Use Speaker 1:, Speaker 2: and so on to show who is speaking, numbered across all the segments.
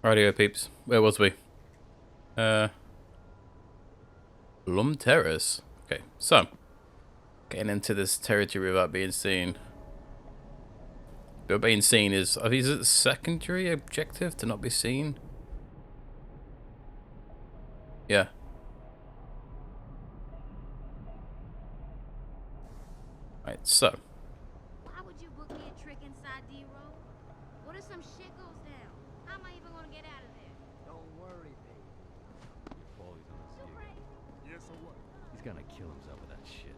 Speaker 1: Radio peeps. Where was we? Lum Terrace. Okay, so getting into this territory without being seen. But being seen is it the secondary objective to not be seen? Yeah. Right, so.
Speaker 2: Why would you book me a trick inside D-Row? What if some shit goes down? How am I even gonna get out of there?
Speaker 3: Don't worry, baby.
Speaker 4: Paulie's on the stick.
Speaker 5: Yeah, so what?
Speaker 4: He's gonna kill himself with that shit.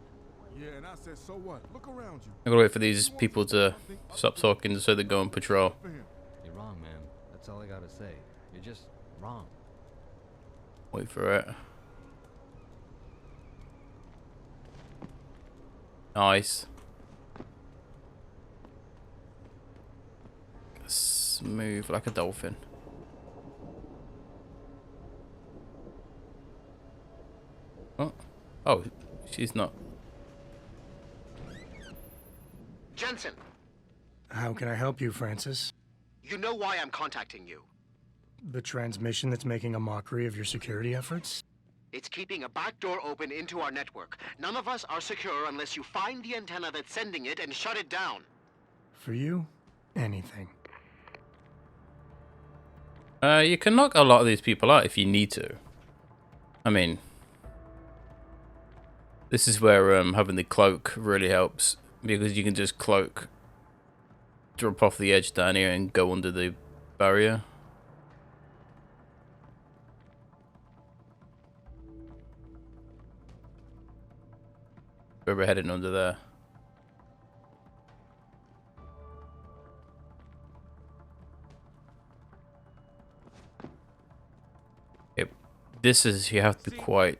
Speaker 5: Yeah, and I said, so what? Look around you.
Speaker 1: I gotta wait for these people to stop talking so they go on patrol.
Speaker 4: You're wrong, man. That's all I gotta say. You're just wrong.
Speaker 1: Wait for it. Nice. Smooth like a dolphin. Oh, oh, she's not.
Speaker 6: Jensen,
Speaker 7: How can I help you, Francis?
Speaker 6: you know why I'm contacting you.
Speaker 7: The transmission that's making a mockery of your security efforts?
Speaker 6: It's keeping a back door open into our network. None of us are secure unless you find the antenna that's sending it and shut it down.
Speaker 7: For you, anything.
Speaker 1: You can knock a lot of these people out if you need to. I mean, this is where having the cloak really helps, because you can just cloak, drop off the edge down here and go under the barrier. Where we're heading under there. Yep. This is, you have to be quite.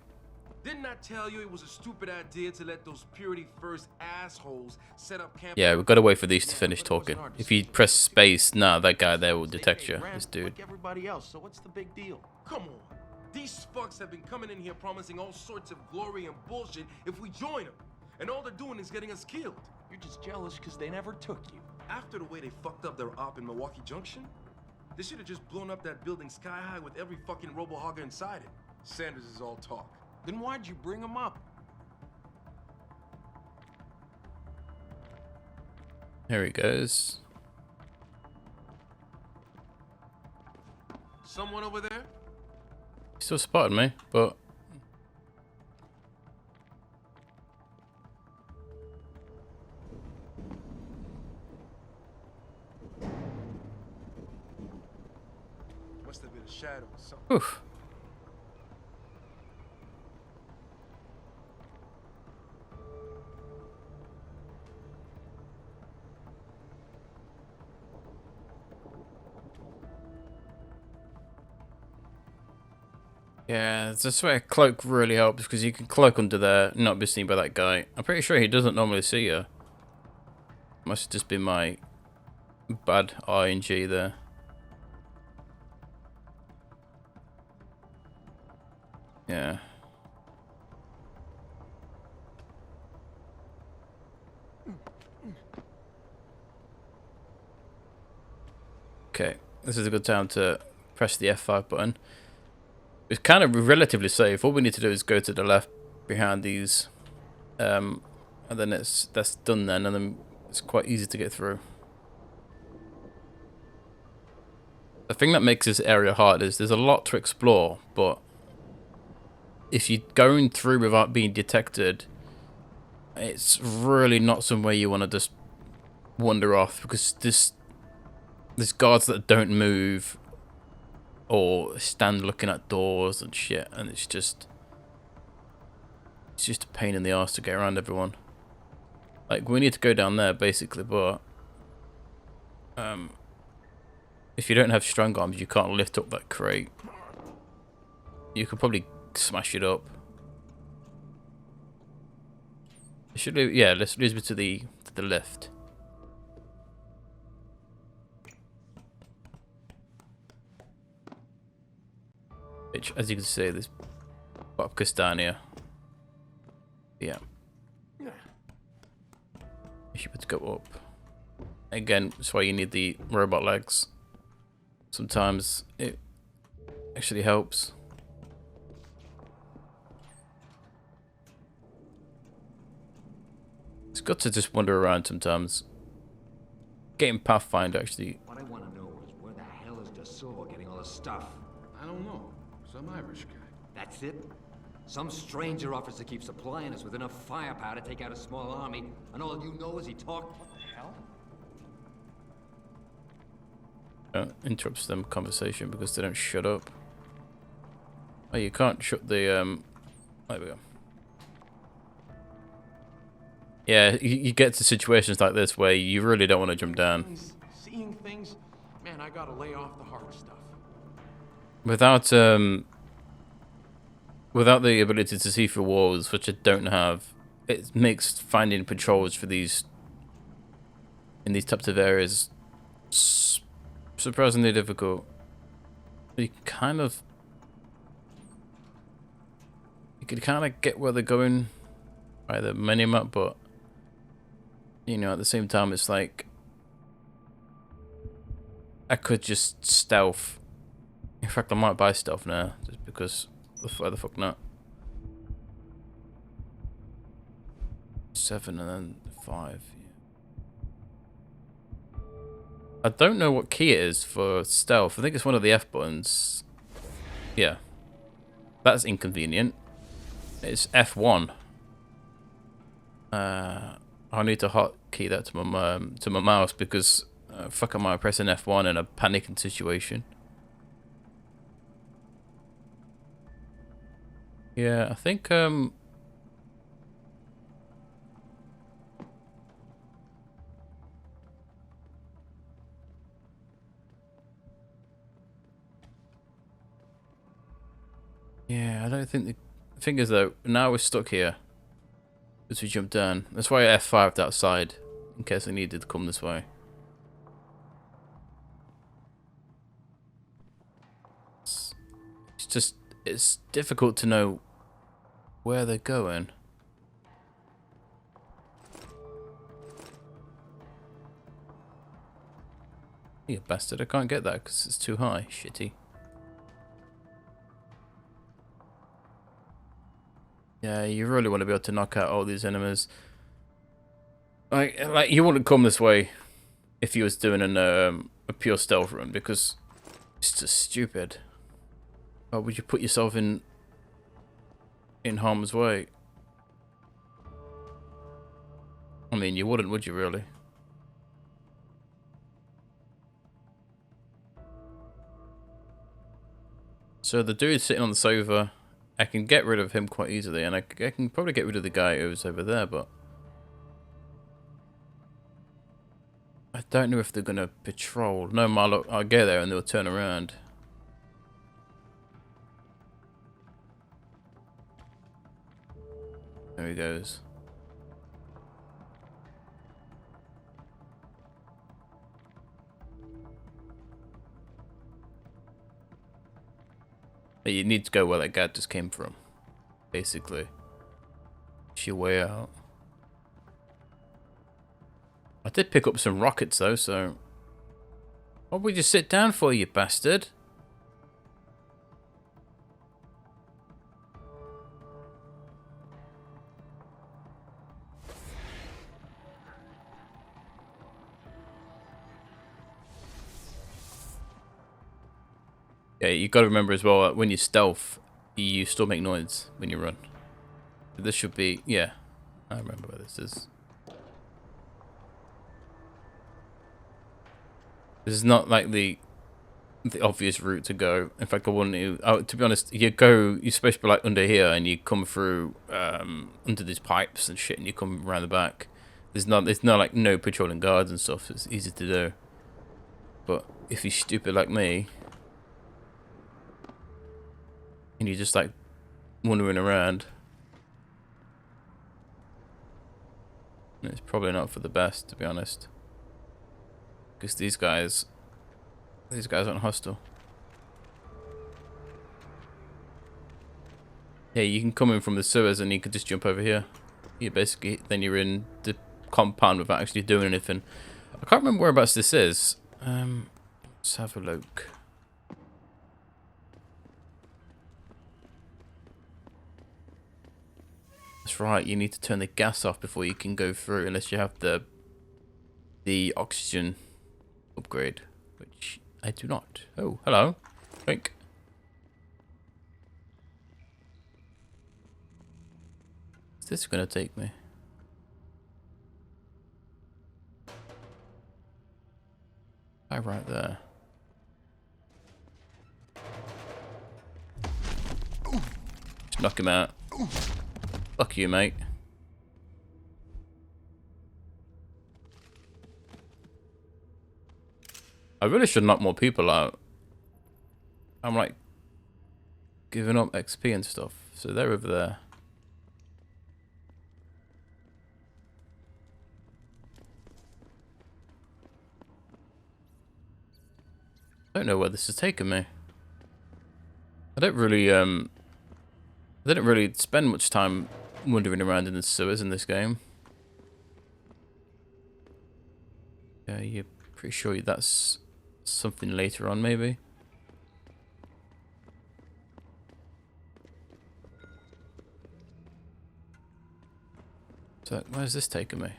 Speaker 8: Didn't I tell you it was a stupid idea to let those Purity First assholes set up camp?
Speaker 1: Yeah, we've got to wait for these to finish talking. If you press space, nah, that guy there will detect you. This dude.
Speaker 9: Like everybody else, so what's the big deal?
Speaker 8: Come on. These fucks have been coming in here promising all sorts of glory and bullshit if we join them. And all they're doing is getting us killed.
Speaker 9: You're just jealous because they never took you.
Speaker 8: After the way they fucked up their op in Milwaukee Junction, they should have just blown up that building sky high with every fucking robo-hogger inside it. Sanders is all talk.
Speaker 9: Then why'd you bring them up?
Speaker 1: Here he goes.
Speaker 8: Someone over there?
Speaker 1: He still spotted me, but
Speaker 8: Must have been a shadow or something.
Speaker 1: oof. Yeah, that's where cloak really helps, because you can cloak under there, not be seen by that guy. I'm pretty sure he doesn't normally see you. Must have just been my bad ING there. Yeah. Okay, this is a good time to press the F5 button. It's kind of relatively safe. All we need to do is go to the left behind these, and then that's done then, and then it's quite easy to get through. The thing that makes this area hard is there's a lot to explore, but if you're going through without being detected, it's really not somewhere you want to just wander off, because there's guards that don't move or stand looking at doors and shit, and it's just a pain in the arse to get around everyone. Like, we need to go down there basically, but if you don't have strong arms, you can't lift up that crate. You could probably smash it up. It should be, yeah, let's lead me to the left. Which, as you can see, there's Bobcas down here. Yeah. You should be able to go up. Again, that's why you need the robot legs. Sometimes it actually helps. It's good to just wander around sometimes. Getting Pathfinder actually.
Speaker 10: What I want to know is where the hell is De Silva getting all this stuff?
Speaker 8: I don't know. Some Irish guy.
Speaker 10: That's it? Some stranger offers to keep supplying us with enough firepower to take out a small army, and all you know is he talked. What the hell?
Speaker 1: Interrupts them conversation because they don't shut up. Oh, you can't shut the there we go. Yeah, you get to situations like this where you really don't want to jump down.
Speaker 9: Seeing things, man, I gotta lay off the hard stuff.
Speaker 1: Without without the ability to see through walls, which I don't have, it makes finding patrols for these in these types of areas surprisingly difficult. You could kind of get where they're going by the minimap, but you know, at the same time, it's like I could just stealth. In fact, I might buy stealth now, just because why the fuck not? 7 and then 5. Yeah. I don't know what key it is for stealth. I think it's one of the F buttons. Yeah, that's inconvenient. It's F1. I need to hotkey that to my mouse because fuck am I pressing F1 in a panicking situation. Yeah, I think yeah, I don't think the thing is though, now we're stuck here. As we jump down. That's why I F5'd outside, in case I needed to come this way. It's just, it's difficult to know where they're going. You bastard, I can't get that because it's too high. Shitty. Yeah, you really want to be able to knock out all these enemies. Like you wouldn't come this way if you was doing a pure stealth run because it's just stupid. Why would you put yourself in harm's way? I mean, you wouldn't, would you really? So the dude sitting on the sofa, I can get rid of him quite easily, and I can probably get rid of the guy who's over there, but I don't know if they're gonna patrol. No, I'll get there and they'll turn around. There he goes. You need to go where that guy just came from, basically. It's your way out. I did pick up some rockets though, so... What would you sit down for, you bastard? Yeah, you got to remember as well that when you stealth, you still make noise when you run. This should be, yeah, I remember where this is. This is not like the obvious route to go. In fact, I wouldn't even, to be honest, you're supposed to be like under here and you come through under these pipes and shit and you come around the back. There's not like no patrolling guards and stuff. It's easy to do. But if you're stupid like me, and you're just like wandering around, it's probably not for the best, to be honest. Because these guys aren't hostile. Yeah, you can come in from the sewers and you can just jump over here. You basically, then you're in the compound without actually doing anything. I can't remember whereabouts this is. Let's have a look. that's right. You need to turn the gas off before you can go through, unless you have the oxygen upgrade, which I do not. Oh, hello. Drink. Is this going to take me? Oh, right there. Just knock him out. Fuck you, mate. I really should knock more people out. I'm like giving up XP and stuff. So they're over there. I don't know where this has taken me. I didn't really spend much time wandering around in the sewers in this game. Yeah, you're pretty sure that's something later on, maybe. So, where's this taking me?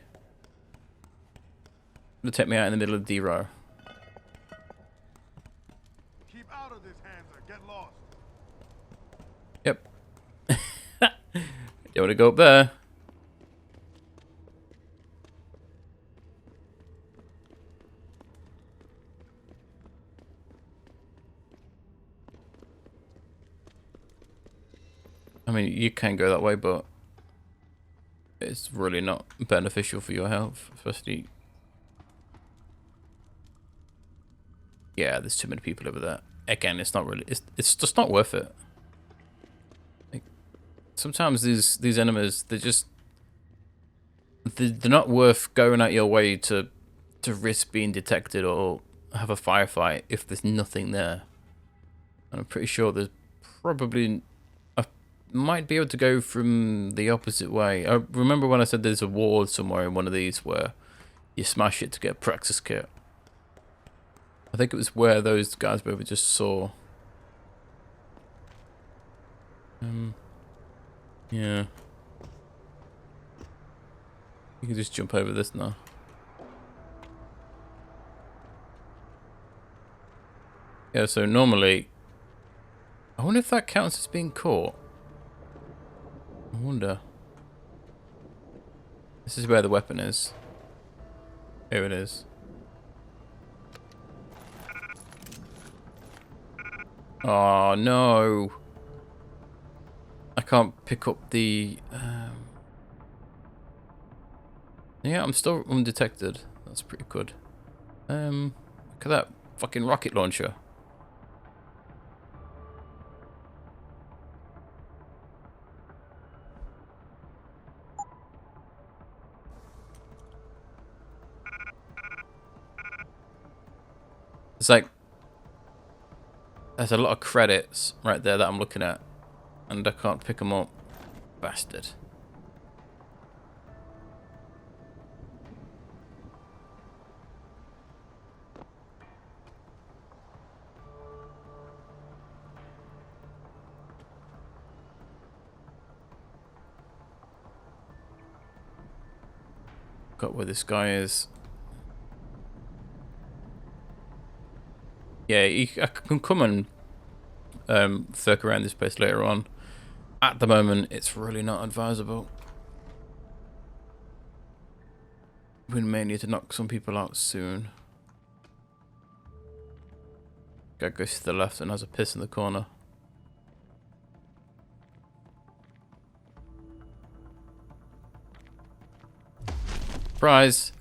Speaker 1: It'll take me out in the middle of D-row.
Speaker 5: Keep out of this, Hanser. Get lost.
Speaker 1: Yep. You want to go up there? I mean, you can go that way, but it's really not beneficial for your health, especially. Yeah, there's too many people over there. Again, it's not really. It's just not worth it. Like, sometimes these enemies, they're not worth going out your way to risk being detected or have a firefight if there's nothing there. And I'm pretty sure there's probably. Might be able to go from the opposite way. I remember when I said there's a wall somewhere in one of these where you smash it to get a practice kit. I think it was where those guys we just saw. Yeah. You can just jump over this now. Yeah, so normally I wonder if that counts as being caught. I wonder. This is where the weapon is. Here it is. Oh no! I can't pick up the. Yeah, I'm still undetected. That's pretty good. Look at that fucking rocket launcher. It's like there's a lot of credits right there that I'm looking at, and I can't pick them up. Bastard. Got where this guy is. Yeah, I can come and circle around this place later on. At the moment, it's really not advisable. We may need to knock some people out soon. Guy goes to the left and has a piss in the corner. Surprise!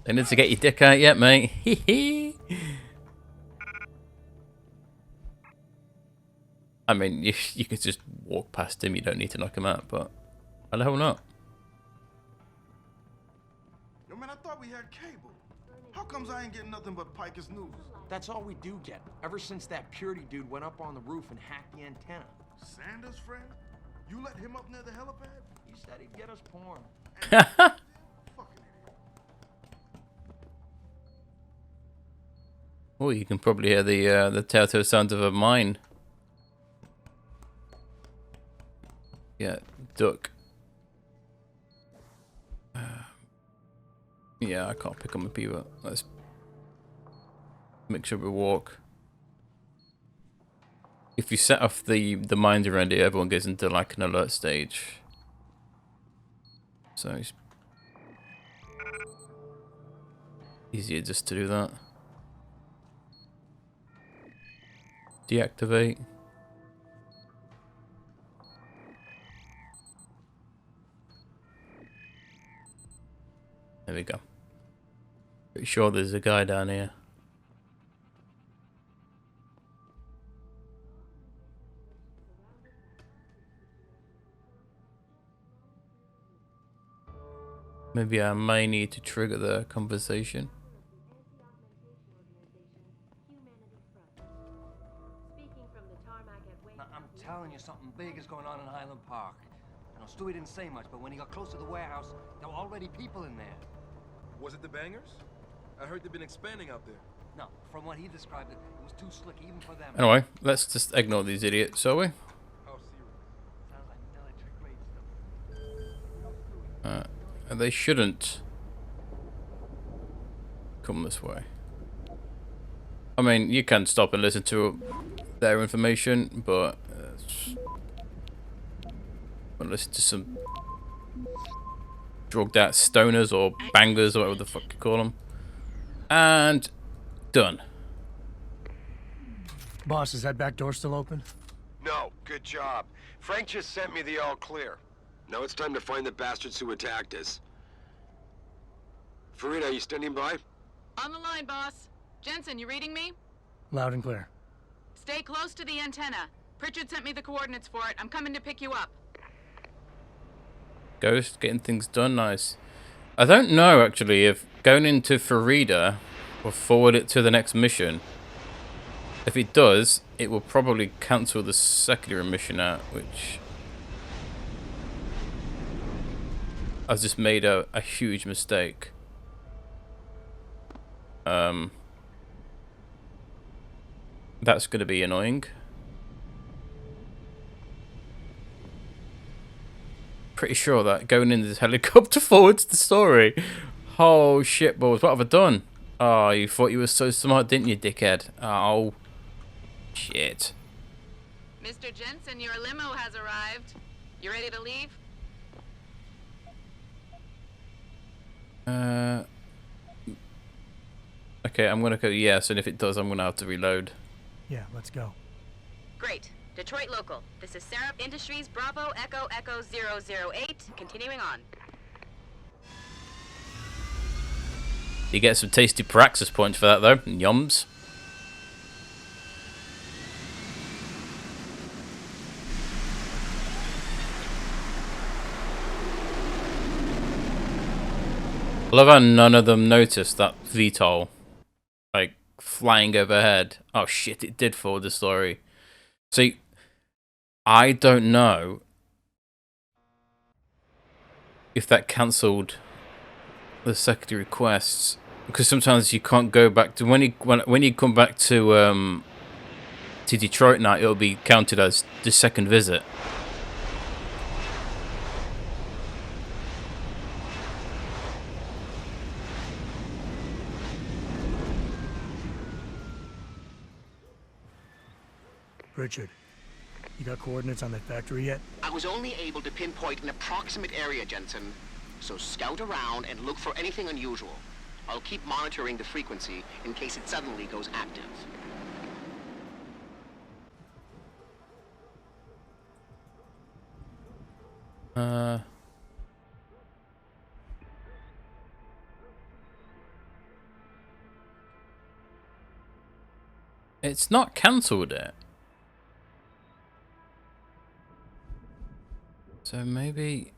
Speaker 1: They need to get your dick out yet, mate. Hee. I mean, you could just walk past him. You don't need to knock him out, but why the hell not?
Speaker 5: Yo, man, I thought we had cable. How comes I ain't getting nothing but Piker's news?
Speaker 9: That's all we do get, ever since that Purity dude went up on the roof and hacked the antenna.
Speaker 5: Sanders' friend? You let him up near the helipad?
Speaker 9: He said he'd get us porn.
Speaker 5: Fucking idiot.
Speaker 1: Oh, you can probably hear the telltale sound of a mine. Yeah, duck. Yeah, I can't pick up my people. Let's make sure we walk. If you set off the minder around here, everyone gets into like an alert stage. So it's easier just to do that. Deactivate. There we go. Pretty sure there's a guy down here. Maybe I may need to trigger the conversation.
Speaker 10: I'm telling you, something big is going on in Highland Park. You know, Stewie didn't say much, but when he got close to the warehouse, there were already people in there.
Speaker 8: Was it the bangers? I heard they've been expanding out there.
Speaker 10: No, from what he described, it was too slick even for them.
Speaker 1: Anyway, let's just ignore these idiots, shall we?
Speaker 8: How serious?
Speaker 10: Sounds like military grade stuff.
Speaker 1: And they shouldn't come this way. I mean, you can stop and listen to their information, but listen to some drugged out stoners or bangers or whatever the fuck you call them. And done.
Speaker 7: Boss, is that back door still open?
Speaker 11: No, good job. Frank just sent me the all clear. Now it's time to find the bastards who attacked us. Farida, are you standing by?
Speaker 12: On the line, boss. Jensen, you reading me?
Speaker 7: Loud and clear.
Speaker 12: Stay close to the antenna. Pritchard sent me the coordinates for it. I'm coming to pick you up.
Speaker 1: Ghost, getting things done, nice. I don't know, actually, if going into Farida will forward it to the next mission. If it does, it will probably cancel the secondary mission out, which I've just made a huge mistake. That's going to be annoying. Pretty sure that going in this helicopter forwards the story. Oh shit balls, what have I done? Oh, you thought you were so smart, didn't you, dickhead? Oh shit.
Speaker 12: Mr. Jensen, your limo has arrived. You ready to leave?
Speaker 1: Okay, I'm gonna go yes, and if it does, I'm gonna have to reload.
Speaker 7: Yeah, let's go.
Speaker 12: Great. Detroit local. This is Sarah Industries Bravo Echo Echo 008. Continuing on.
Speaker 1: You get some tasty praxis points for that though. Yums. I love how none of them noticed that VTOL, like, flying overhead. Oh shit, it did forward the story. See, I don't know if that cancelled the secondary requests, because sometimes you can't go back to when you come back to Detroit now, it'll be counted as the second visit.
Speaker 7: Richard, you got coordinates on that factory yet?
Speaker 6: I was only able to pinpoint an approximate area, Jensen. So scout around and look for anything unusual. I'll keep monitoring the frequency in case it suddenly goes active.
Speaker 1: It's not cancelled it. So maybe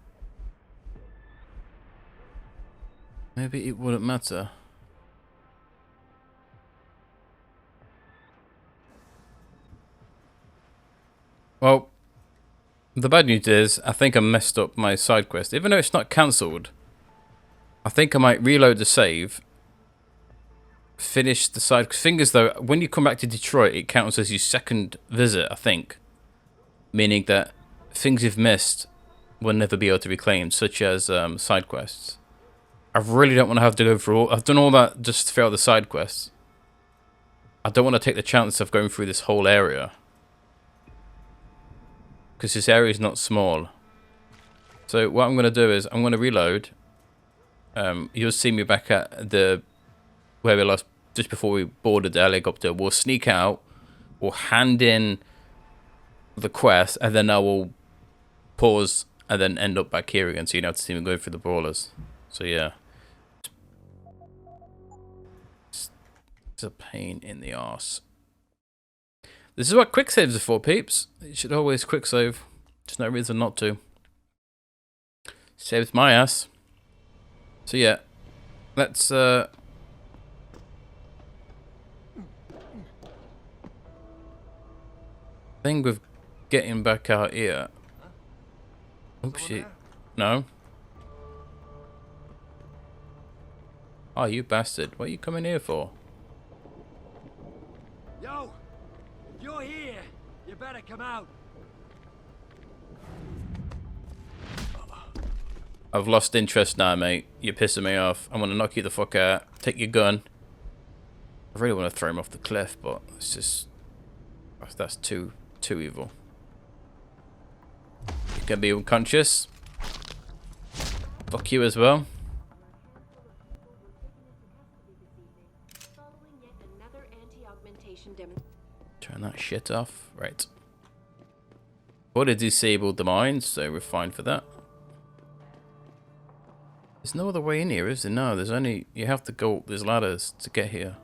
Speaker 1: it wouldn't matter. Well, the bad news is I think I messed up my side quest. Even though it's not cancelled, I think I might reload the save, finish the side. Cause thing is though, when you come back to Detroit, it counts as your second visit, I think. Meaning that things you've missed will never be able to be claimed, such as side quests. I really don't want to have to go through all... I've done all that just to fail the side quests. I don't want to take the chance of going through this whole area. Because this area is not small. So what I'm going to do is I'm going to reload. You'll see me back at the... where we lost just before we boarded the helicopter. We'll sneak out. We'll hand in the quest. And then I will pause and then end up back here again. So you don't have to see me go through the brawlers. So yeah. It's a pain in the arse. This is what quick saves are for, peeps. You should always quick save. There's no reason not to. Saves my ass. So yeah. Let's thing with getting back out here. Oh shit. No. Oh, you bastard. What are you coming here for?
Speaker 3: Yo, if you're here, you better come out.
Speaker 1: I've lost interest now, mate. You're pissing me off. I'm gonna knock you the fuck out. Take your gun. I really want to throw him off the cliff, but it's just... that's too evil. You can be unconscious. Fuck you as well. Turn that shit off. Right. Already disabled the mines, so we're fine for that. There's no other way in here, is there? No, there's only... you have to go up these ladders to get here.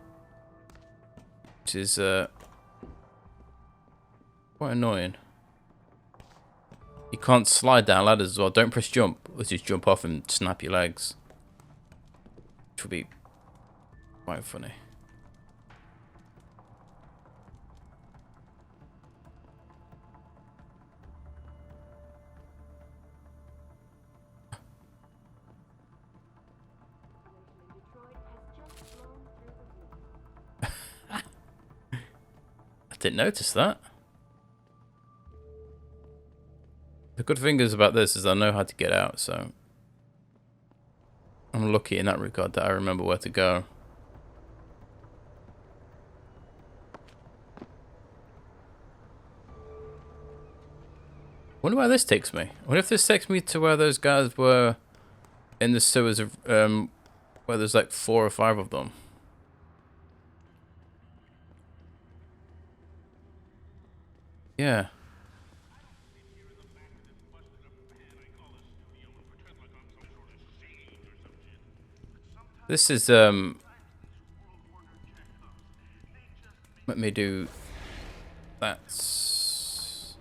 Speaker 1: Which is, quite annoying. You can't slide down ladders as well. Don't press jump. Let's just jump off and snap your legs. Which would be quite funny. I didn't notice that. The good thing is about this is I know how to get out, so I'm lucky in that regard that I remember where to go. Wonder where this takes me. I wonder if this takes me to where those guys were in the sewers of where there's like 4 or 5 of them. Yeah. This is let me do that's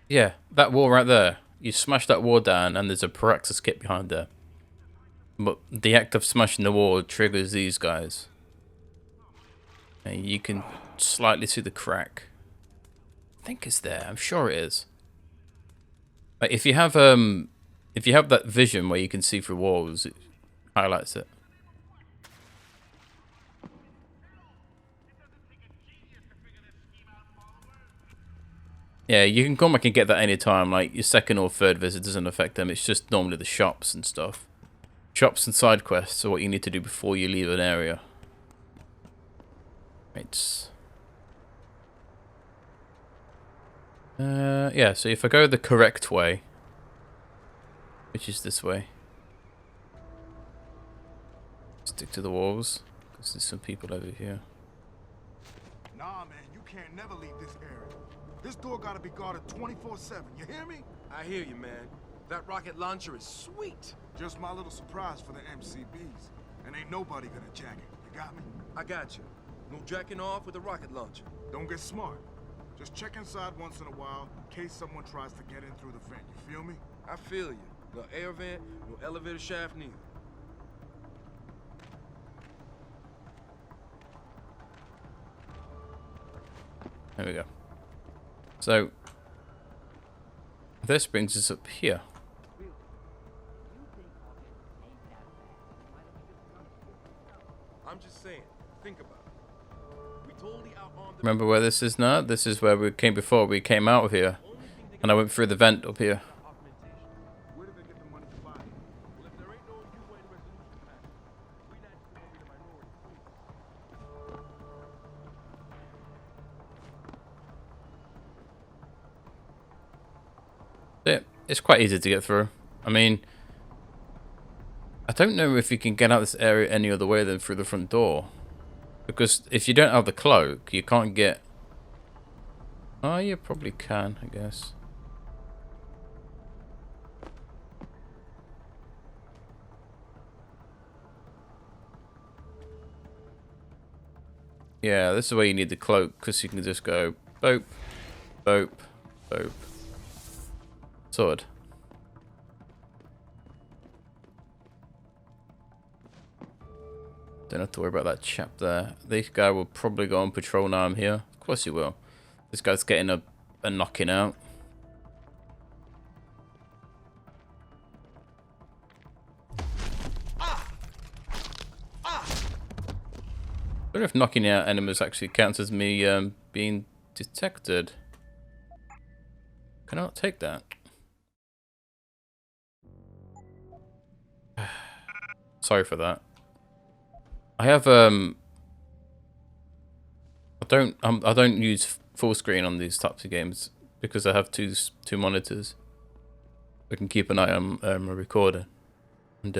Speaker 1: yeah, that wall right there. You smash that wall down and there's a Paraxis kit behind there. But the act of smashing the wall triggers these guys. And you can slightly see the crack. I think it's there. I'm sure it is. Like if you have that vision where you can see through walls, it highlights it. Yeah, you can come back and get that anytime. Like your second or third visit doesn't affect them. It's just normally the shops and stuff. Shops and side quests are what you need to do before you leave an area. Right. Yeah, so if I go the correct way, which is this way, stick to the walls, because there's some people over here.
Speaker 5: Nah, man, you can't never leave this area. This door gotta be guarded 24/7, you hear me?
Speaker 8: I hear you, man. That rocket launcher is sweet.
Speaker 5: Just my little surprise for the MCBs. And ain't nobody gonna jack it. You got me?
Speaker 8: I got you. No jacking off with a rocket launcher.
Speaker 5: Don't get smart. Just check inside once in a while in case someone tries to get in through the vent. You feel me?
Speaker 8: I feel you. No air vent, no elevator shaft neither.
Speaker 1: There we go. So this brings us up here.
Speaker 8: I'm just saying, think about it. We totally out on the...
Speaker 1: Remember where this is now? This is where we came before. We came out of here. And I went through the vent up here.
Speaker 5: Where did they get the money to buy it?
Speaker 8: Well, if there ain't no UN resolution pact, we naturally gonna be the minority.
Speaker 1: It's quite easy to get through. I mean, I don't know if you can get out of this area any other way than through the front door. Because if you don't have the cloak, you can't get... Oh, you probably can, I guess. Yeah, this is where you need the cloak, because you can just go boop, boop, boop. Sword. Don't have to worry about that chap there. This guy will probably go on patrol now I'm here. Of course he will. This guy's getting a knocking out. I wonder if knocking out enemies actually counts as me being detected. Can I not take that? Sorry for that. I have I don't use full screen on these types of games because I have two monitors. I can keep an eye on a recorder, and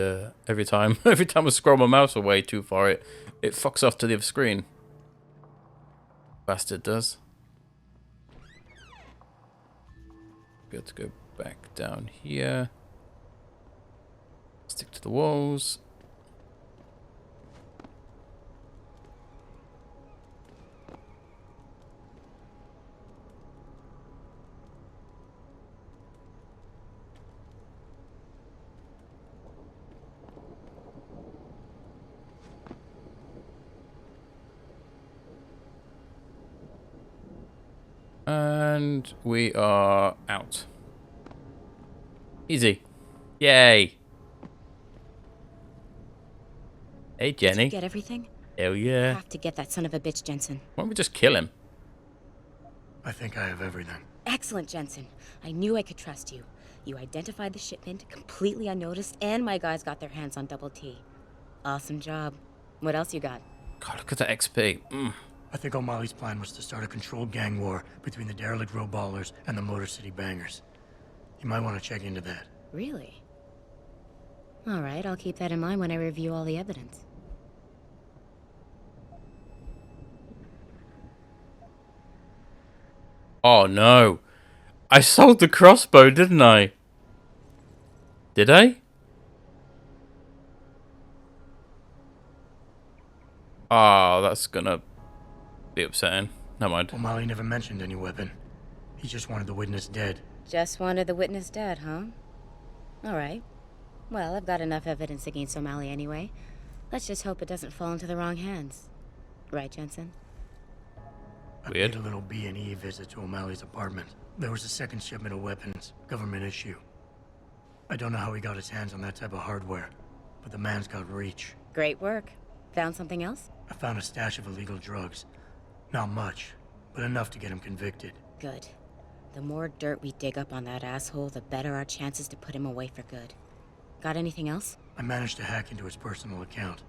Speaker 1: every time I scroll my mouse away too far, it fucks off to the other screen. Bastard does. Good to go back down here. Stick to the walls. And we are out. Easy. Yay. Hey, Jenny.
Speaker 13: Did you get everything?
Speaker 1: Hell yeah.
Speaker 13: I have to get that son of a bitch, Jensen.
Speaker 1: Why don't we just kill him?
Speaker 7: I think I have everything.
Speaker 13: Excellent, Jensen. I knew I could trust you. You identified the shipment completely unnoticed, and my guys got their hands on Double T. Awesome job. What else you got?
Speaker 1: God, look at that XP.
Speaker 7: I think O'Malley's plan was to start a controlled gang war between the derelict road ballers and the Motor City bangers. You might want to check into that.
Speaker 13: Really? All right, I'll keep that in mind when I review all the evidence.
Speaker 1: Oh no. I sold the crossbow, didn't I? Did I? Oh, that's gonna be upsetting. Never mind.
Speaker 7: O'Malley never mentioned any weapon. He just wanted the witness dead.
Speaker 13: Just wanted the witness dead, huh? All right. Well, I've got enough evidence against O'Malley anyway. Let's just hope it doesn't fall into the wrong hands. Right, Jensen?
Speaker 7: I paid a little B&E visit to O'Malley's apartment. There was a second shipment of weapons, government issue. I don't know how he got his hands on that type of hardware, but the man's got reach.
Speaker 13: Great work. Found something else?
Speaker 7: I found a stash of illegal drugs. Not much, but enough to get him convicted.
Speaker 13: Good. The more dirt we dig up on that asshole, the better our chances to put him away for good. Got anything else?
Speaker 7: I managed to hack into his personal account.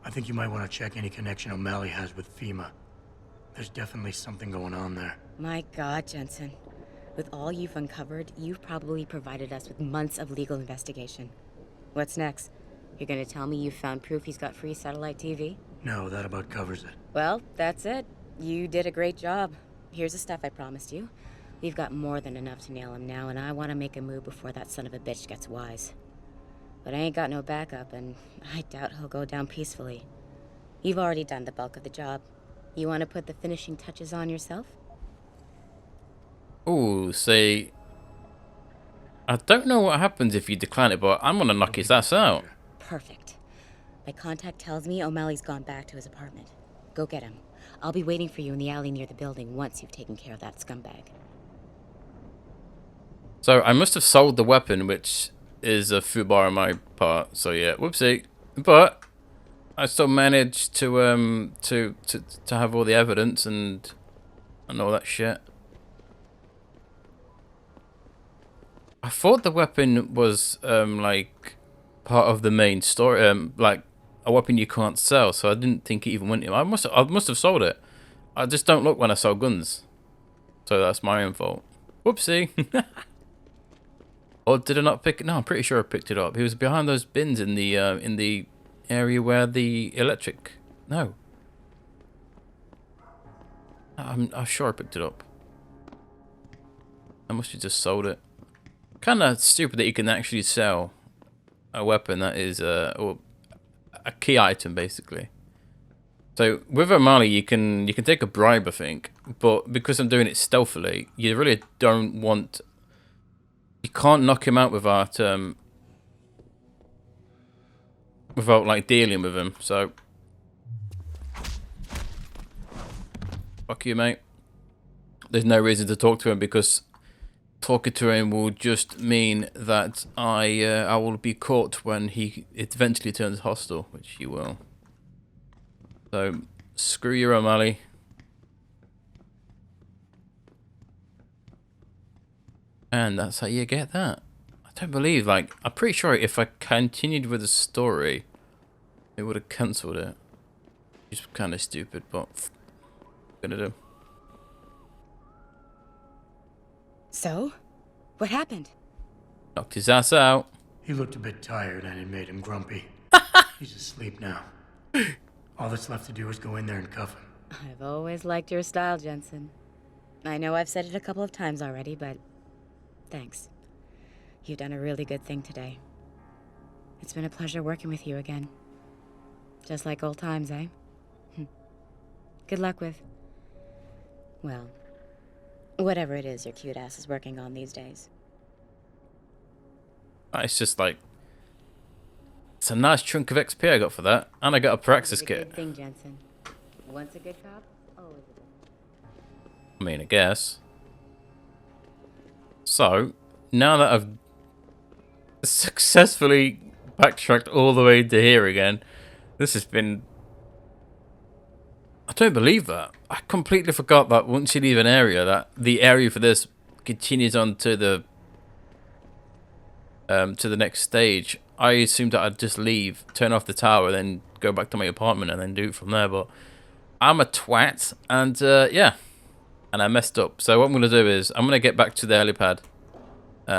Speaker 7: I think you might want to check any connection O'Malley has with FEMA. There's definitely something going on there.
Speaker 13: My God, Jensen. With all you've uncovered, you've probably provided us with months of legal investigation. What's next? You're gonna tell me you found proof he's got free satellite TV?
Speaker 7: No, that about covers it.
Speaker 13: Well, that's it. You did a great job. Here's the stuff I promised you. We've got more than enough to nail him now, and I want to make a move before that son of a bitch gets wise. But I ain't got no backup, and I doubt he'll go down peacefully. You've already done the bulk of the job. You want to put the finishing touches on yourself?
Speaker 1: Ooh, see, I don't know what happens if you decline it, but I'm gonna knock his ass out.
Speaker 13: Perfect. My contact tells me O'Malley's gone back to his apartment. Go get him. I'll be waiting for you in the alley near the building once you've taken care of that scumbag.
Speaker 1: So I must have sold the weapon, which is a foobar on my part. So yeah, whoopsie. But I still managed to have all the evidence and all that shit. I thought the weapon was like part of the main story, like a weapon you can't sell, so I didn't think it even went in. I must have sold it. I just don't look when I sell guns, so that's my own fault. Whoopsie. Or did I not pick it? No, I'm pretty sure I picked it up. He was behind those bins in the area where the electric. No. I'm sure I picked it up. I must have just sold it. Kind of stupid that you can actually sell a weapon that is or a key item basically. So with O'Malley, you can take a bribe, I think, but because I'm doing it stealthily, you really don't want. You can't knock him out without like dealing with him. So fuck you, mate. There's no reason to talk to him because talking to him will just mean that I will be caught when he eventually turns hostile, which he will. So screw you, O'Malley. And that's how you get that. I don't believe, like, I'm pretty sure if I continued with the story, it would have cancelled it. It's kind of stupid, but what gonna do?
Speaker 13: So? What happened?
Speaker 1: Knocked his ass out.
Speaker 7: He looked a bit tired and it made him grumpy. He's asleep now. All that's left to do is go in there and cuff him.
Speaker 13: I've always liked your style, Jensen. I know I've said it a couple of times already, but thanks. You've done a really good thing today. It's been a pleasure working with you again. Just like old times, eh? Good luck with, well, whatever it is your cute ass is working on these days.
Speaker 1: It's just like, it's a nice chunk of XP I got for that, and I got a praxis
Speaker 13: Good
Speaker 1: kit.
Speaker 13: thing, Jensen. Once a good cop, always a good.
Speaker 1: I mean, I guess. So, now that I've successfully backtracked all the way to here again, this has been... I don't believe that. I completely forgot that once you leave an area, that the area for this continues on to the next stage. I assumed that I'd just leave, turn off the tower, then go back to my apartment and then do it from there, but I'm a twat, and yeah. And I messed up. So what I'm going to do is, I'm going to get back to the helipad.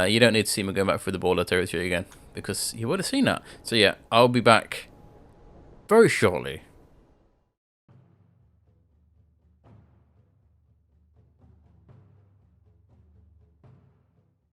Speaker 1: You don't need to see me going back through the border territory again, because you would have seen that. So yeah, I'll be back very shortly.